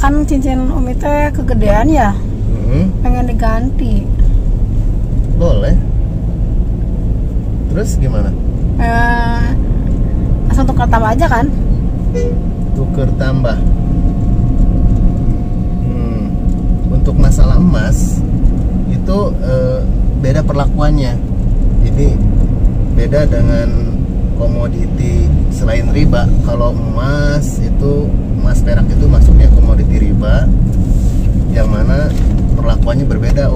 kan cincin Umi teh kegedean ya, pengen diganti. Boleh. Terus gimana? Langsung tukar tambah aja kan? Tuker tambah. Untuk masalah emas itu beda perlakuannya. Jadi beda dengan komoditi selain riba. Kalau emas perak itu masuknya komoditi riba, yang mana perlakuannya berbeda,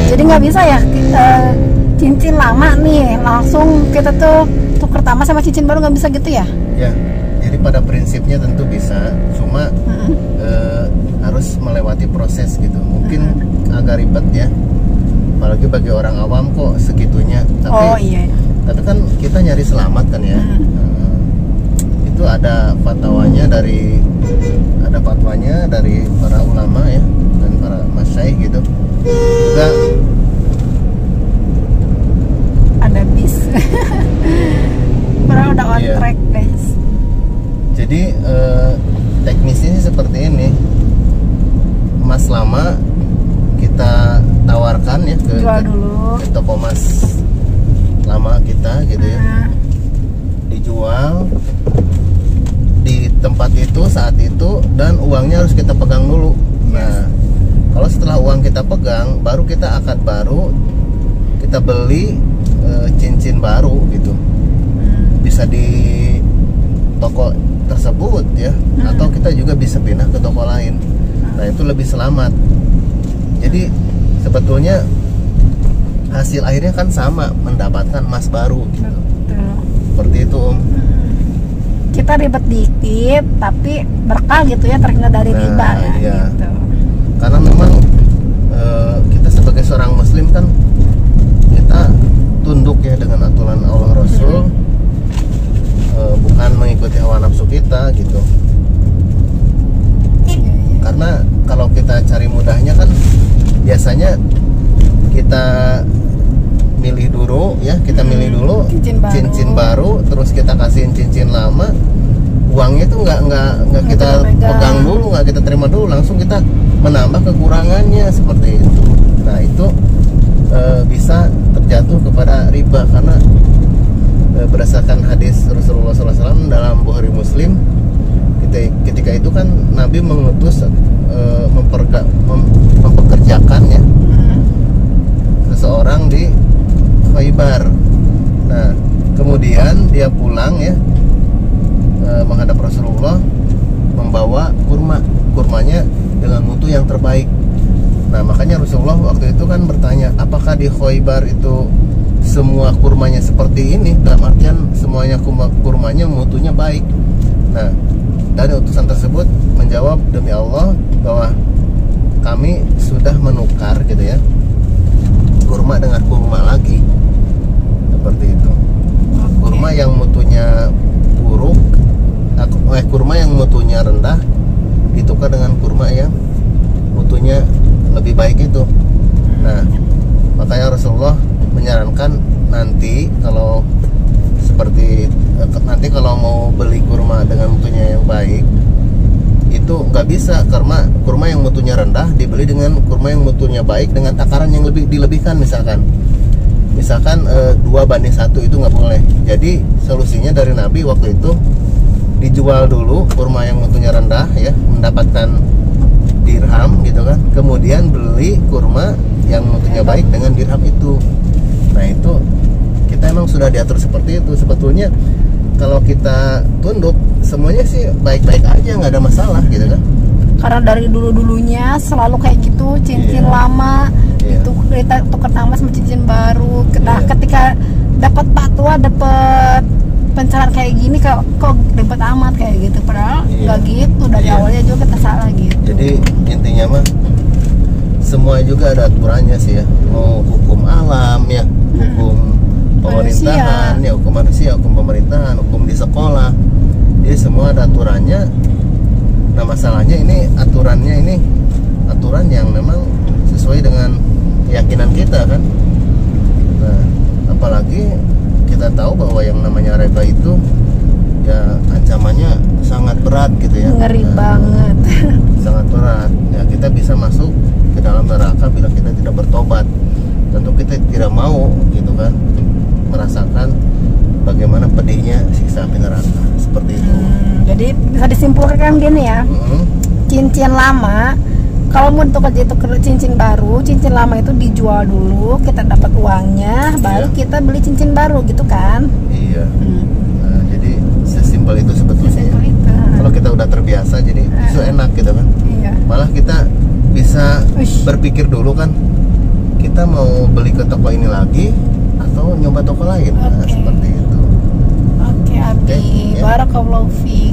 Jadi nggak bisa ya cincin lama nih langsung kita tuh tuker tambah sama cincin baru, nggak bisa gitu ya? Ya, jadi pada prinsipnya tentu bisa, cuma harus melewati proses gitu. Mungkin agak ribet ya, apalagi bagi orang awam kok segitunya. Tapi, tapi kan kita nyari selamat kan ya. Itu ada fatwanya dari para ulama ya, dan para masyaikh gitu. Juga ada bis. Padahal udah on track guys. Jadi teknisnya seperti ini. Emas lama kita tawarkan ya ke toko emas lama kita gitu ya. Dijual di tempat itu saat itu, dan uangnya harus kita pegang dulu. Nah, kalau setelah uang kita pegang, baru kita akad baru, kita beli cincin baru gitu. Bisa di toko tersebut ya, atau kita juga bisa pindah ke toko lain. Nah, itu lebih selamat. Jadi sebetulnya hasil akhirnya kan sama, mendapatkan emas baru gitu. Seperti itu, Kita ribet dikit tapi berkah gitu ya, terhindar dari riba ya. Iya. Gitu. Karena memang kita sebagai seorang muslim kan kita tunduk ya dengan aturan Allah Rasul, bukan mengikuti hawa nafsu kita gitu. Karena kalau kita cari mudahnya kan biasanya kita milih dulu ya, milih dulu cincin baru, terus kita kasihin cincin lama. Uangnya itu nggak kita pegang dulu, nggak kita terima dulu, langsung kita menambah kekurangannya seperti itu. Nah, itu bisa terjatuh kepada riba, karena berdasarkan hadis Rasulullah SAW dalam Bukhari Muslim, ketika itu kan Nabi mengutus mempekerjakan ya seseorang di Khaybar. Nah, kemudian dia pulang ya, menghadap Rasulullah, membawa kurmanya dengan mutu yang terbaik. Nah, makanya Rasulullah waktu itu kan bertanya, apakah di Khaybar itu semua kurmanya seperti ini? Dalam artian semuanya kurmanya mutunya baik. Nah, dari utusan tersebut menjawab, demi Allah bahwa kami sudah menukar gitu ya, kurma dengan kurma lagi, seperti itu. Kurma yang mutunya buruk, kurma yang mutunya rendah ditukar dengan kurma yang mutunya lebih baik itu. Nah, makanya Rasulullah menyarankan nanti kalau mau beli kurma dengan mutunya yang baik, itu nggak bisa, karena kurma yang mutunya rendah dibeli dengan kurma yang mutunya baik dengan takaran yang lebih dilebihkan. Misalkan 2:1 itu nggak boleh. Jadi solusinya dari Nabi waktu itu, dijual dulu kurma yang mutunya rendah ya, mendapatkan dirham gitu kan, kemudian beli kurma yang mutunya baik dengan dirham itu. Nah, itu kita emang sudah diatur seperti itu. Sebetulnya kalau kita tunduk, semuanya sih baik-baik aja, nggak ada masalah gitu kan. Karena dari dulunya selalu kayak gitu, cincin lama itu kita tukar tambah sama cincin baru. Nah, ketika dapat fatwa, dapat pencerahan kayak gini, kok ribet amat kayak gitu. Padahal nggak gitu, dari awalnya juga kita salah gitu. Jadi intinya mah semua juga ada aturannya sih ya. Mau hukum alam ya, hukum pemerintahan ya, hukum manusia, hukum pemerintahan, hukum di sekolah. Jadi semua ada aturannya. Nah, masalahnya ini aturan yang memang sesuai dengan keyakinan kita kan. Nah, apalagi kita tahu bahwa yang namanya riba itu ya ancaman ancamannya sangat berat gitu ya. Ngeri banget. Sangat berat. Ya, kita bisa masuk ke dalam neraka bila kita tidak bertobat. Tentu kita tidak mau gitu kan merasakan bagaimana pedihnya siksa api neraka seperti itu. Jadi bisa disimpulkan gini ya. Cincin lama kalau mau tukar cincin baru, cincin lama itu dijual dulu, kita dapat uangnya, baru kita beli cincin baru gitu kan? Iya. Nah, jadi sesimpel itu sebetulnya. Sesimpel itu. Kalau kita udah terbiasa, jadi itu enak gitu kan? Iya. Malah kita bisa berpikir dulu kan, kita mau beli ke toko ini lagi atau nyoba toko lain. Nah, seperti itu. Oke, Abi. Ya. Barakallahu fi.